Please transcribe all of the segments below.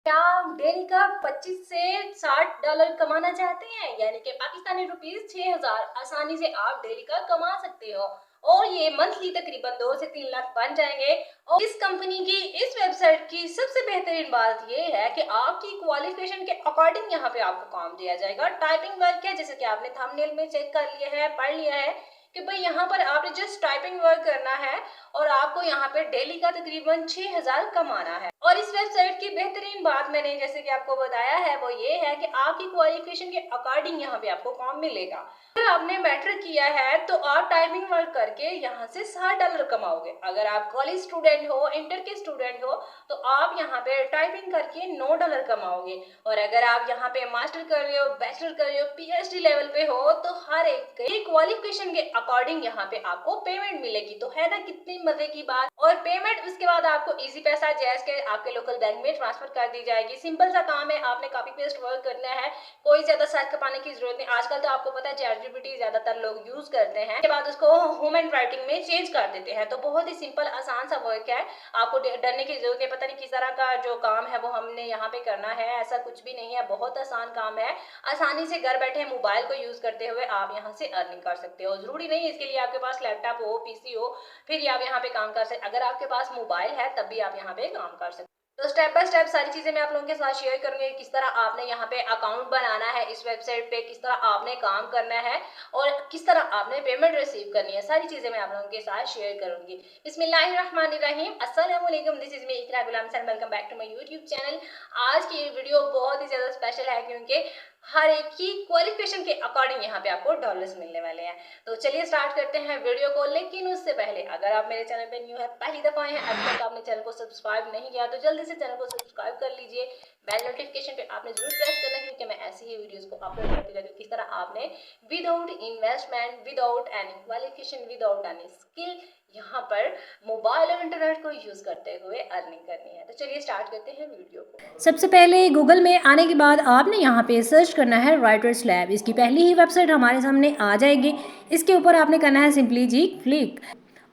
क्या आप डेली का 25 से $60 कमाना चाहते हैं, यानी कि पाकिस्तानी रुपीस 6000 आसानी से आप डेली का कमा सकते हो और ये मंथली तकरीबन 2 से 3 लाख बन जाएंगे। और इस कंपनी की इस वेबसाइट की सबसे बेहतरीन बात ये है कि आपकी क्वालिफिकेशन के अकॉर्डिंग यहाँ पे आपको काम दिया जाएगा। टाइपिंग वर्क है, जैसे कि आपने थंबनेल में चेक कर लिया है, पढ़ लिया है कि भाई यहाँ पर आपने जस्ट टाइपिंग वर्क करना है और आपको यहाँ पे डेली का तकरीबन 6000 कमाना है। और इस वेबसाइट की बेहतरीन बात मैंने जैसे कि आपको बताया है वो ये है कि आपकी क्वालिफिकेशन के अकॉर्डिंग यहाँ पे आपको काम मिलेगा। अगर आपने मैट्रिक किया है तो आप टाइपिंग वर्क करके यहाँ से $60 कमाओगे। अगर आप कॉलेज स्टूडेंट हो, इंटर के स्टूडेंट हो, तो आप यहाँ पे टाइपिंग करके $9 कमाओगे। और अगर आप यहाँ पे मास्टर कर रहे हो, बैचलर कर रहे हो, PhD लेवल पे हो, तो हर एक क्वालिफिकेशन के अकॉर्डिंग यहाँ पे आपको पेमेंट मिलेगी। तो है ना कितनी मजे की बात। और पेमेंट उसके बाद आपको इजी पैसा जैस के आपके लोकल बैंक में ट्रांसफर कर दी जाएगी। सिंपल सा काम है, आपने कॉपी पेस्ट वर्क करना है, कोई ज्यादा सर खपाने की जरूरत नहीं। आजकल तो आपको पता है ChatGPT ज्यादातर लोग यूज करते हैं, उसके बाद उसको होम एंड राइटिंग में चेंज कर देते हैं। तो बहुत ही सिंपल आसान सा वर्क है, आपको डरने की जरूरत नहीं। पता नहीं किस तरह का जो काम है वो हमने यहाँ पे करना है, ऐसा कुछ भी नहीं है, बहुत आसान काम है। आसानी से घर बैठे मोबाइल को यूज करते हुए आप यहाँ से अर्निंग कर सकते हो। जरूरी नहीं इसके लिए आपके पास लैपटॉप हो, PC हो, फिर आप यहाँ पे काम कर सकते। अगर आपके पास मोबाइल है तब भी आप यहाँ पे काम कर सकते। तो स्टेप बाय स्टेप सारी चीजें मैं आप लोगों के साथ शेयर करूंगी, किस तरह आपने यहाँ पे अकाउंट बनाना है इस वेबसाइट पे, किस तरह आपने काम करना है और किस तरह आपने पेमेंट रिसीव करनी है। सारी चीजें मैं आप लोगों के साथ शेयर करूंगी। बिस्मिल्लाहिर्रहमानिर्रहीम, अस्सलाम वालेकुम, this is me Iqra Ghulam sir, welcome back to my YouTube channel. आज की ये वीडियो बहुत ही ज्यादा स्पेशल है क्योंकि हर एक की क्वालिफिकेशन के अकॉर्डिंग यहाँ पे आपको डॉलर्स मिलने वाले हैं। तो चलिए स्टार्ट करते हैं वीडियो को। लेकिन उससे पहले अगर आप मेरे चैनल पे न्यू है, पहली दफा है, अभी तक आपने चैनल को सब्सक्राइब नहीं किया तो जल्दी से चैनल को सब्सक्राइब कर लीजिए। बेल नोटिफिकेशन पे आपने जरूर प्रेस करना है क्योंकि मैं ऐसी ही वीडियोस को अपलोड करती रहती हूँ। किस तरह आपने without investment, without any qualification, without any skill यहाँ पर मोबाइल और इंटरनेट को यूज करते हुए अर्निंग करनी है। तो चलिए स्टार्ट करते हैं वीडियो को। सबसे पहले गूगल में आने के बाद आपने यहाँ पे सर्च करना है राइटर्स लैब। इसकी पहली ही वेबसाइट हमारे सामने आ जाएगी। इसके ऊपर आपने करना है सिंपली जी क्लिक।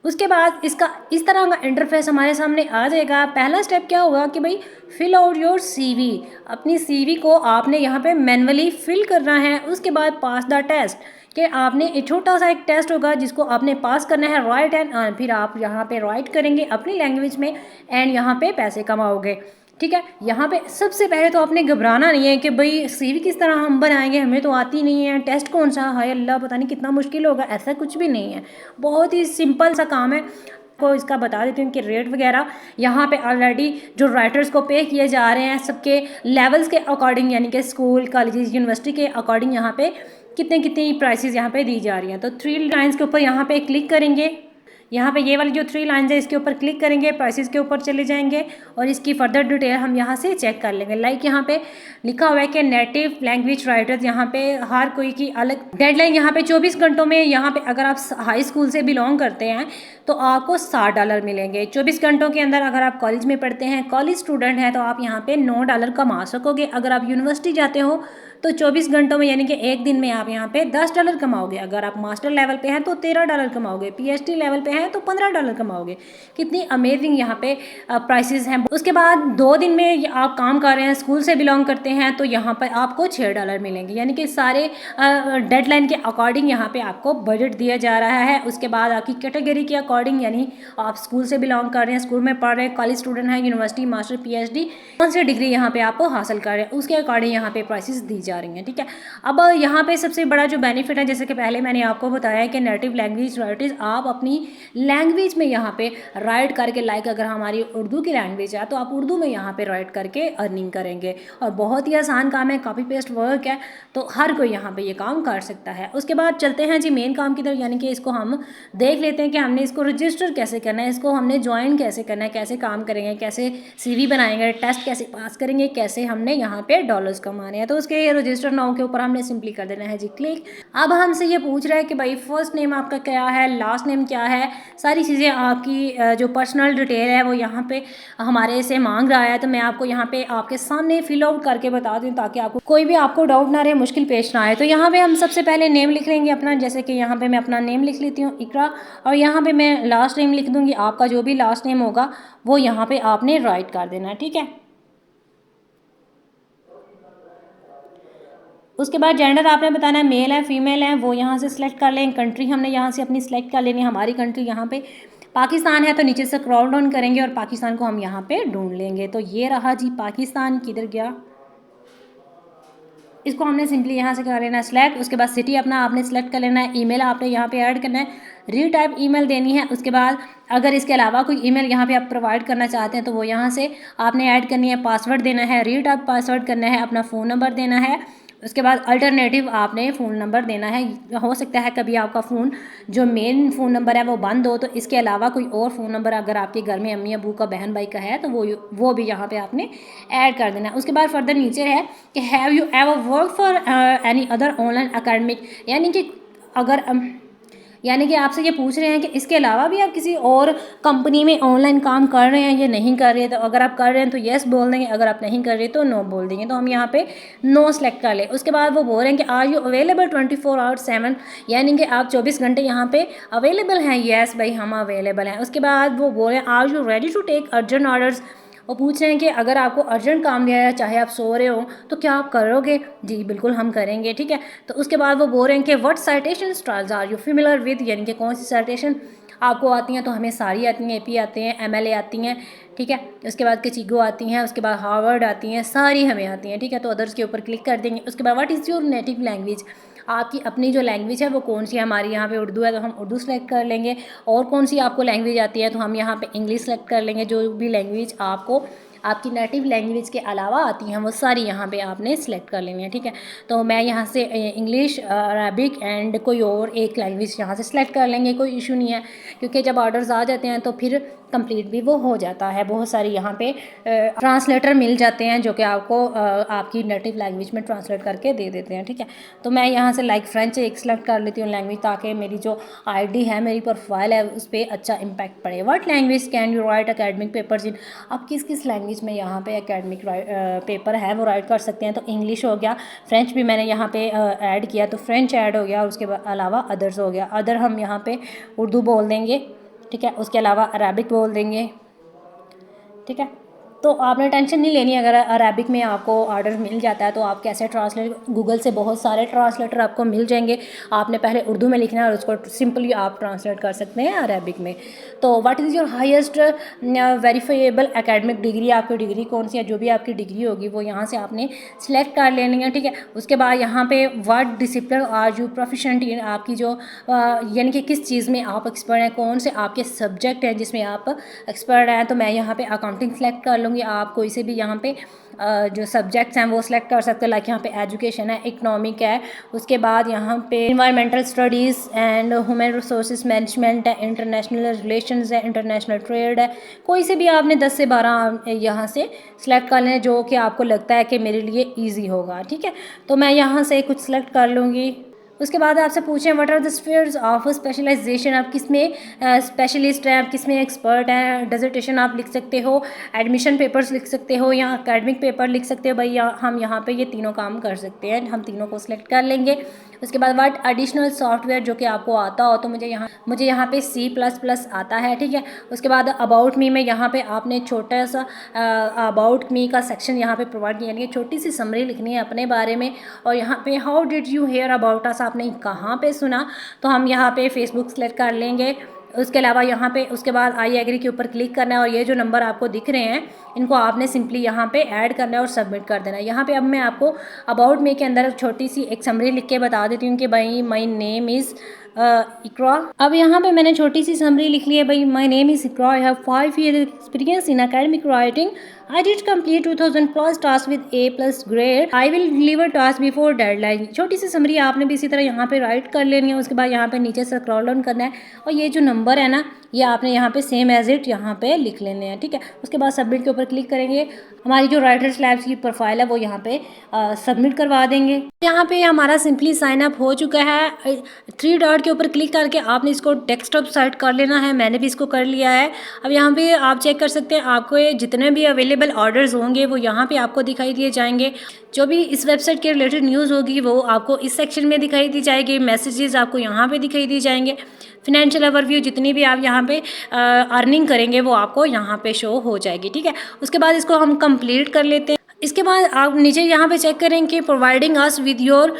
उसके बाद इसका इस तरह का इंटरफेस हमारे सामने आ जाएगा। पहला स्टेप क्या होगा कि भाई फिल आउट योर CV। अपनी CV को आपने यहाँ पे मैनुअली फिल करना है। उसके बाद पास द टेस्ट, कि आपने एक छोटा सा एक टेस्ट होगा जिसको आपने पास करना है, राइट एंड अर्न। फिर आप यहाँ पे राइट करेंगे अपनी लैंग्वेज में एंड यहाँ पे पैसे कमाओगे। ठीक है, यहाँ पे सबसे पहले तो आपने घबराना नहीं है कि भाई CV किस तरह हम बनाएंगे, हमें तो आती नहीं है, टेस्ट कौन सा, हाय अल्लाह पता नहीं कितना मुश्किल होगा। ऐसा कुछ भी नहीं है, बहुत ही सिंपल सा काम है। को इसका बता देती हूँ कि रेट वगैरह यहाँ पे ऑलरेडी जो राइटर्स को पे किए जा रहे हैं सबके लेवल्स के अकॉर्डिंग, यानी कि स्कूल, कॉलेजेस, यूनिवर्सिटी के अकॉर्डिंग यहाँ पे कितने कितनी प्राइसेस यहाँ पे दी जा रही हैं। तो 3 लाइन्स के ऊपर यहाँ पे क्लिक करेंगे। यहाँ पे ये वाली जो 3 लाइन्स है इसके ऊपर क्लिक करेंगे, प्राइसेस के ऊपर चले जाएंगे और इसकी फर्दर डिटेल हम यहाँ से चेक कर लेंगे। लाइक यहाँ पे लिखा हुआ है कि नेटिव लैंग्वेज राइटर्स, यहाँ पे हर कोई की अलग डेडलाइन। यहाँ पे 24 घंटों में, यहाँ पे अगर आप हाई स्कूल से बिलोंग करते हैं तो आपको $60 मिलेंगे। 24 घंटों के अंदर अगर आप कॉलेज में पढ़ते हैं, कॉलेज स्टूडेंट हैं, तो आप यहाँ पे $9 कमा सकोगे। अगर आप यूनिवर्सिटी जाते हो तो 24 घंटों में यानी कि एक दिन में आप यहाँ पे $10 कमाओगे। अगर आप मास्टर लेवल पे हैं तो $13 कमाओगे, PhD लेवल पे हैं तो $15 कमाओगे। कितनी अमेजिंग यहाँ पे प्राइसेस हैं। उसके बाद 2 दिन में आप काम कर रहे हैं, स्कूल से बिलोंग करते हैं, तो यहाँ पर आपको $6 मिलेंगे। यानी कि सारे डेडलाइन के अकॉर्डिंग यहाँ पे आपको बजट दिया जा रहा है। उसके बाद आपकी कैटेगरी के अकॉर्डिंग, यानी आप स्कूल से बिलोंग कर रहे हैं, स्कूल में पढ़ रहे हैं, कॉलेज स्टूडेंट हैं, यूनिवर्सिटी, मास्टर, PhD, कौन सी डिग्री यहाँ पे आपको हासिल कर रहे हैं, उसके अकॉर्डिंग यहाँ पे प्राइसेस दी जा रही हैं। ठीक है, अब यहाँ पे सबसे बड़ा जो बेनिफिट है, जैसे कि पहले मैंने आपको बताया कि नेटिव लैंग्वेज राइटर्स, आप अपनी लैंग्वेज में यहाँ पे राइट करके, लाइक अगर हमारी उर्दू की लैंग्वेज है तो आप उर्दू में यहाँ पे राइट करके अर्निंग करेंगे। और बहुत ही आसान काम है, कॉपी पेस्ट वर्क है, तो हर कोई यहाँ पे ये काम कर सकता है। उसके बाद चलते हैं जी मेन काम की तरफ, यानी कि इसको हम देख लेते हैं कि हमने इसको रजिस्टर कैसे करना है, इसको हमने ज्वाइन कैसे करना है, कैसे काम करेंगे, कैसे CV बनाएंगे, टेस्ट कैसे पास करेंगे, कैसे हमने यहाँ पे डॉलर्स कमाने हैं। तो उसके रजिस्टर नाउ के ऊपर हमने सिंपली कर देना है जी क्लिक। अब हमसे ये पूछ रहा है कि भाई फर्स्ट नेम आपका क्या है, लास्ट नेम क्या है, सारी चीज़ें आपकी जो पर्सनल डिटेल है वो यहाँ पे हमारे से मांग रहा है। तो मैं आपको यहाँ पे आपके सामने फिल आउट करके बता दूँ ताकि आपको कोई भी आपको डाउट ना रहे, मुश्किल पेश ना आए। तो यहाँ पे हम सबसे पहले नेम लिख लेंगे अपना, जैसे कि यहाँ पे मैं अपना नेम लिख लेती हूँ इकरा, और यहाँ पे मैं लास्ट नेम लिख दूँगी। आपका जो भी लास्ट नेम होगा वो यहाँ पे आपने राइट कर देना है। ठीक है, उसके बाद जेंडर आपने बताना है मेल है फीमेल है, वो यहाँ से सिलेक्ट कर लें। कंट्री हमने यहाँ से अपनी सिलेक्ट कर लेनी है, हमारी कंट्री यहाँ पे पाकिस्तान है, तो नीचे से स्क्रॉल डाउन करेंगे और पाकिस्तान को हम यहाँ पे ढूंढ लेंगे। तो ये रहा जी पाकिस्तान, किधर गया, इसको हमने सिंपली यहाँ से कर लेना है सिलेक्ट। उसके बाद सिटी अपना आपने सेलेक्ट कर लेना है, ईमेल आपने यहाँ पे ऐड करना है, रीटाइप ईमेल देनी है। उसके बाद अगर इसके अलावा कोई ईमेल यहाँ पे आप प्रोवाइड करना चाहते हैं तो वो यहाँ से आपने ऐड करनी है, पासवर्ड देना है, रीटाइप पासवर्ड करना है, अपना फ़ोन नंबर देना है। उसके बाद अल्टरनेटिव आपने फ़ोन नंबर देना है। हो सकता है कभी आपका फ़ोन जो मेन फ़ोन नंबर है वो बंद हो, तो इसके अलावा कोई और फ़ोन नंबर अगर आपके घर में अम्मी अबू का बहन भाई का है तो वो भी यहाँ पे आपने ऐड कर देना है। उसके बाद फर्दर नीचे है कि have you ever work for any other online academic, यानी कि आपसे ये पूछ रहे हैं कि इसके अलावा भी आप किसी और कंपनी में ऑनलाइन काम कर रहे हैं या नहीं कर रहे हैं। तो अगर आप कर रहे हैं तो येस बोल देंगे, अगर आप नहीं कर रहे तो नो बोल देंगे। तो हम यहाँ पे नो सेलेक्ट कर लें। उसके बाद वो बोल रहे हैं कि आर यू अवेलेबल 24/7, यानी कि आप 24 घंटे यहाँ पे अवेलेबल हैं। येस भाई हम अवेलेबल हैं। उसके बाद वो बोल रहे हैं are you ready to take urgent orders, वो पूछ रहे हैं कि अगर आपको अर्जेंट काम दिया है, चाहे आप सो रहे हो, तो क्या आप करोगे। जी बिल्कुल हम करेंगे, ठीक है। तो उसके बाद वो बोल रहे हैं कि what citation styles are you familiar with, यानी कि कौन सी साइटेशन आपको आती हैं। तो हमें सारी आती हैं, एपी आते हैं, एमएलए आती हैं, ठीक है। उसके बाद कचीगो आती हैं, उसके बाद हार्वर्ड आती हैं, सारी हमें आती हैं, ठीक है। तो अदर्स के ऊपर क्लिक कर देंगे। उसके बाद what is your native language, आपकी अपनी जो लैंग्वेज है वो कौन सी है। हमारी यहाँ पे उर्दू है तो हम उर्दू सेलेक्ट कर लेंगे। और कौन सी आपको लैंग्वेज आती है तो हम यहाँ पे इंग्लिश सेलेक्ट कर लेंगे। जो भी लैंग्वेज आपको आपकी नेटिव लैंग्वेज के अलावा आती हैं वो सारी यहाँ पे आपने सेलेक्ट कर लेनी है, ठीक है। तो मैं यहाँ से इंग्लिश, अरबिक एंड कोई और एक लैंग्वेज यहाँ से सेलेक्ट कर लेंगे, कोई इशू नहीं है, क्योंकि जब ऑर्डर्स आ जाते हैं तो फिर कंप्लीट भी वो हो जाता है। बहुत सारी यहाँ पे ट्रांसलेटर मिल जाते हैं जो कि आपको आपकी नेटिव लैंग्वेज में ट्रांसलेट करके दे देते हैं, ठीक है। तो मैं यहाँ से लाइक फ्रेंच एक सेलेक्ट कर लेती हूँ लैंग्वेज, ताकि मेरी जो आईडी है, मेरी प्रोफाइल है, उस पर अच्छा इम्पैक्ट पड़े। What language can you right academic papers इन, अब किस किस लैंग्वेज में यहाँ पे एकेडमिक पेपर है वो राइट कर सकते हैं। तो इंग्लिश हो गया, फ्रेंच भी मैंने यहाँ पे ऐड किया तो फ्रेंच ऐड हो गया, और उसके अलावा अदर्स हो गया। अदर हम यहाँ पे उर्दू बोल देंगे, ठीक है। उसके अलावा अरबिक बोल देंगे, ठीक है। तो आपने टेंशन नहीं लेनी, अगर अरबिक में आपको ऑर्डर मिल जाता है तो आप कैसे ट्रांसलेट, गूगल से बहुत सारे ट्रांसलेटर आपको मिल जाएंगे। आपने पहले उर्दू में लिखना है और उसको सिंपली आप ट्रांसलेट कर सकते हैं अरबिक में। तो what is your highest verifiable academic degree, आपकी डिग्री कौन सी है, जो भी आपकी डिग्री होगी वो यहाँ से आपने सेलेक्ट कर लेनी है, ठीक है। उसके बाद यहाँ पे what discipline are you proficient in, आपकी जो यानी कि किस चीज़ में आप एक्सपर्ट हैं, कौन से आपके सब्जेक्ट हैं जिसमें आप एक्सपर्ट हैं। तो मैं यहाँ पे अकाउंटिंग सेलेक्ट कर लूँगी। आप कोई से भी यहाँ पे जो सब्जेक्ट्स हैं वो सिलेक्ट कर सकते हैं, लाइक यहाँ पे एजुकेशन है, इकोनॉमिक है। उसके बाद यहाँ पे environmental studies and human resource management है, इंटरनेशनल रिलेशंस है, इंटरनेशनल ट्रेड है। कोई से भी आपने 10 से 12 यहाँ से सिलेक्ट कर लें जो कि आपको लगता है कि मेरे लिए ईजी होगा, ठीक है। तो मैं यहाँ से कुछ सिलेक्ट कर लूँगी। उसके बाद आपसे पूछें what are the spheres of specialisation, आप किस में स्पेशलिस्ट हैं, आप किस में एक्सपर्ट हैं। डिसर्टेशन आप लिख सकते हो, एडमिशन पेपर्स लिख सकते हो, या एकेडमिक पेपर लिख सकते हो। भाई हम यहाँ पे ये तीनों काम कर सकते हैं, हम तीनों को सिलेक्ट कर लेंगे। उसके बाद व्हाट एडिशनल सॉफ्टवेयर जो कि आपको आता हो, तो मुझे यहाँ पे C++ आता है, ठीक है। उसके बाद अबाउट मी में यहाँ पे आपने छोटा सा अबाउट मी का सेक्शन यहाँ पे प्रोवाइड किया, यानी छोटी सी समरी लिखनी है अपने बारे में। और यहाँ पे how did you hear about us, आपने कहाँ पे सुना, तो हम यहाँ पे फेसबुक सेलेक्ट कर लेंगे। उसके अलावा यहाँ पे उसके बाद आई एग्री के ऊपर क्लिक करना है, और ये जो नंबर आपको दिख रहे हैं इनको आपने सिंपली यहाँ पे ऐड करना है और सबमिट कर देना है। यहाँ पे अब मैं आपको अबाउट मी के अंदर छोटी सी एक समरी लिख के बता देती हूँ कि भाई माई नेम इज़ इकरा। अब यहाँ पे मैंने छोटी सी समरी लिख ली है, भाई my name is Iqra, I have 5 years experience in academic writing, I did complete 2000 plus tasks with A+ grade. I will deliver task before deadline. छोटी सी समरी आपने भी इसी तरह यहाँ पे राइट कर लेनी है। उसके बाद यहाँ पे नीचे से स्क्रॉल डाउन करना है, और ये जो नंबर है ना ये आपने यहाँ पे सेम एज इट यहाँ पे लिख लेने हैं, ठीक है। उसके बाद सबमिट के ऊपर क्लिक करेंगे, हमारी जो राइटर्स लैब्स की प्रोफाइल है वो यहाँ पे सबमिट करवा देंगे। यहाँ पे हमारा सिंपली साइन अप हो चुका है। 3 डॉट के ऊपर क्लिक करके आपने इसको डेस्कटॉप सेट कर लेना है, मैंने भी इसको कर लिया है। अब यहाँ पे आप चेक कर सकते हैं, आपको जितने भी अवेलेबल ऑर्डर्स होंगे वो यहाँ पे आपको दिखाई दिए जाएंगे। जो भी इस वेबसाइट के रिलेटेड न्यूज़ होगी वो आपको इस सेक्शन में दिखाई दी जाएगी, मैसेजेस आपको यहाँ पे दिखाई दिए जाएंगे, फिनेंशियल ओवरव्यू जितनी भी आप यहाँ पे अर्निंग करेंगे वो आपको यहाँ पे शो हो जाएगी, ठीक है। उसके बाद इसको हम कंप्लीट कर लेते हैं। इसके बाद आप नीचे यहाँ पे चेक करें कि प्रोवाइडिंग अस विद योर,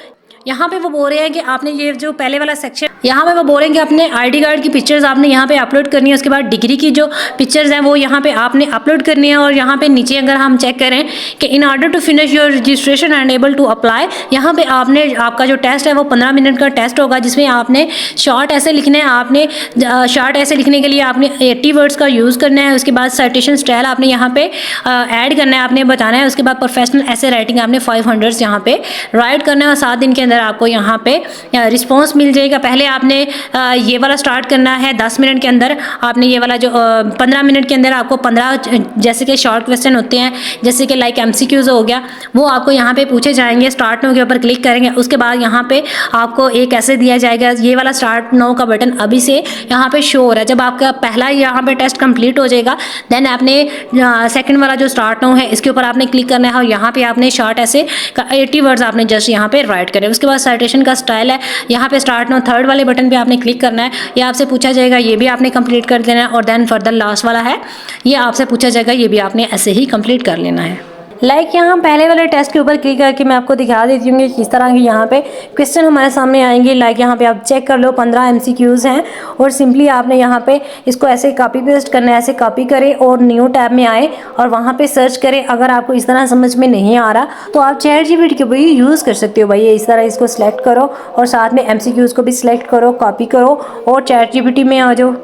यहाँ पे वो बोल रहे हैं कि आपने ये जो पहले वाला सेक्शन, यहाँ पे वो बोलेंगे अपने आईडी कार्ड की पिक्चर्स आपने यहाँ पे अपलोड करनी है। उसके बाद डिग्री की जो पिक्चर्स हैं वो यहाँ पे आपने अपलोड करनी है। और यहाँ पे नीचे अगर हम चेक करें कि in order to finish your registration and able to apply, यहाँ पे आपने आपका जो टेस्ट है वो 15 मिनट का टेस्ट होगा, जिसमें आपने शॉर्ट ऐसे लिखने हैं। आपने शॉर्ट ऐसे लिखने के लिए आपने 80 वर्ड्स का यूज़ करना है। उसके बाद साइटेशन स्टाइल आपने यहाँ पे ऐड करना है, आपने बताना है। उसके बाद प्रोफेशनल ऐसे राइटिंग आपने 500 यहाँ पे राइट करना है और 7 दिन के अंदर आपको यहाँ पे रिस्पॉन्स मिल जाएगा। पहले आपने ये वाला स्टार्ट करना है 10 मिनट के अंदर, आपने ये वाला जो 15 मिनट के अंदर आपको 15 जैसे कि शॉर्ट क्वेश्चन होते हैं, जैसे कि लाइक MCQs हो गया, वो आपको यहाँ पे पूछे जाएंगे। स्टार्ट नो के ऊपर क्लिक करेंगे, उसके बाद यहाँ पे आपको एक ऐसे दिया जाएगा, ये वाला स्टार्ट नो का बटन अभी से यहाँ पे शो हो रहा है। जब आपका पहला यहाँ पे टेस्ट कंप्लीट हो जाएगा, देन आपने सेकंड वाला जो स्टार्ट नो है इसके ऊपर आपने क्लिक करना है और यहाँ पे आपने शॉर्ट ऐसे 80 वर्ड्स आपने जस्ट यहाँ पे राइट करें। उसके बाद साइटेशन का स्टाइल है, यहाँ पे स्टार्ट नो थर्ड वाले बटन पे आपने क्लिक करना है। ये आपसे पूछा जाएगा, ये भी आपने कंप्लीट कर देना है। और देन फर्दर लास्ट वाला है, ये आपसे पूछा जाएगा, ये भी आपने ऐसे ही कंप्लीट कर लेना है। लाइक यहाँ पहले वाले टेस्ट के ऊपर क्लिक करके मैं आपको दिखा देती हूँ कि किस तरह की यहाँ पे क्वेश्चन हमारे सामने आएंगे। लाइक यहाँ पे आप चेक कर लो 15 MCQs हैं और सिंपली आपने यहाँ पे इसको ऐसे कॉपी पेस्ट करना है। ऐसे कॉपी करें और न्यू टैब में आए और वहाँ पे सर्च करें। अगर आपको इस तरह समझ में नहीं आ रहा तो आप ChatGPT के भी यूज़ कर सकते हो भाई। इस तरह इसको सिलेक्ट करो और साथ में MCQs को भी सिलेक्ट करो, कॉपी करो और ChatGPT में आ जाओ।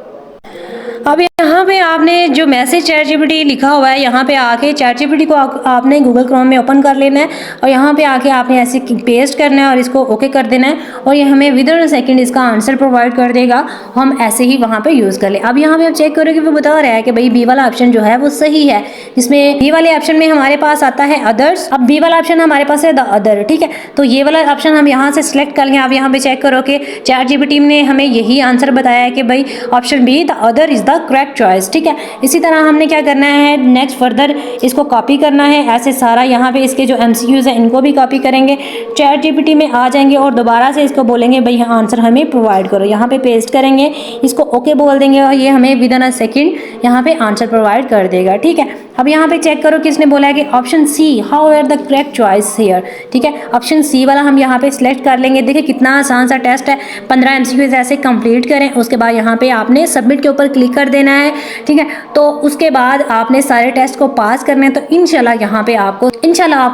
अब यहाँ पे आपने जो मैसेज ChatGPT लिखा हुआ है, यहाँ पे आके ChatGPT को आपने गूगल क्रोम में ओपन कर लेना है और यहाँ पे आके आपने ऐसे पेस्ट करना है और इसको ओके कर देना है और ये हमें विद इन सेकंड इसका आंसर प्रोवाइड कर देगा। हम ऐसे ही वहाँ पे यूज़ कर ले। अब यहाँ पे आप चेक करोगे वो बता रहा है कि भाई बी वाला ऑप्शन जो है वो सही है, जिसमें बी वाले ऑप्शन में हमारे पास आता है अदर्स। अब बी वाला ऑप्शन हमारे पास है द अदर, ठीक है। तो ये वाला ऑप्शन हम यहाँ से सिलेक्ट कर लें। आप यहाँ पे चेक करो कि ChatGPT ने हमें यही आंसर बताया है कि भाई option be the other is the correct choice, ठीक है। इसी तरह हमने क्या करना है, नेक्स्ट फर्दर इसको कॉपी करना है। ऐसे सारा यहाँ पे इसके जो MCQs हैं इनको भी कॉपी करेंगे, ChatGPT में आ जाएंगे और दोबारा से इसको बोलेंगे भाई आंसर हमें प्रोवाइड करो। यहाँ पे पेस्ट करेंगे, इसको ओके बोल देंगे और ये हमें विद इन अ सेकंड यहाँ पे आंसर प्रोवाइड कर देगा, ठीक है। अब यहाँ पे चेक करो किसने बोला है कि option C how are the correct choice here, ठीक है। ऑप्शन सी वाला हम यहाँ पे सिलेक्ट कर लेंगे। देखिए कितना आसान सा टेस्ट है, 15 MCQs ऐसे कंप्लीट करें। उसके बाद यहाँ पे आपने सबमिट के ऊपर क्लिक कर देना है, ठीक है। तो उसके बाद आपने सारे टेस्ट को पास करने हैं। तो इंशाल्लाह यहाँ पे आपको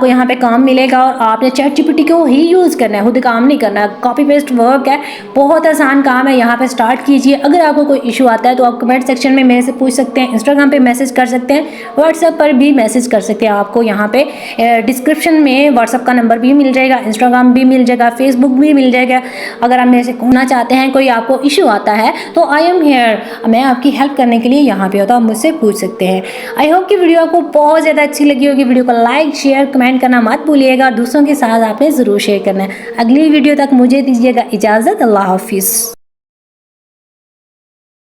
यहाँ पे काम मिलेगा और आपने ChatGPT को ही यूज़ करना है, खुद काम नहीं करना है। कॉपी पेस्ट वर्क है, बहुत आसान काम है। यहाँ पे स्टार्ट कीजिए। अगर आपको कोई इशू आता है तो आप कमेंट सेक्शन में मेरे से पूछ सकते हैं, इंस्टाग्राम पे मैसेज कर सकते हैं, व्हाट्सएप पर भी मैसेज कर सकते हैं। आपको यहाँ पे डिस्क्रिप्शन में व्हाट्सएप का नंबर भी मिल जाएगा, इंस्टाग्राम भी मिल जाएगा, फेसबुक भी मिल जाएगा। अगर आप मेरे से कहना चाहते हैं, कोई आपको इशू आता है तो आई एम हेयर, मैं आपकी हेल्प करने के लिए यहाँ पे होता, आप मुझसे पूछ सकते हैं। आई होप कि वीडियो आपको बहुत ज़्यादा अच्छी लगी होगी। वीडियो को लाइक शेयर कमेंट करना मत भूलिएगा, दूसरों के साथ आपने ज़रूर शेयर करना है। अगली वीडियो तक मुझे दीजिएगा इजाज़त। अल्लाह हाफिज़।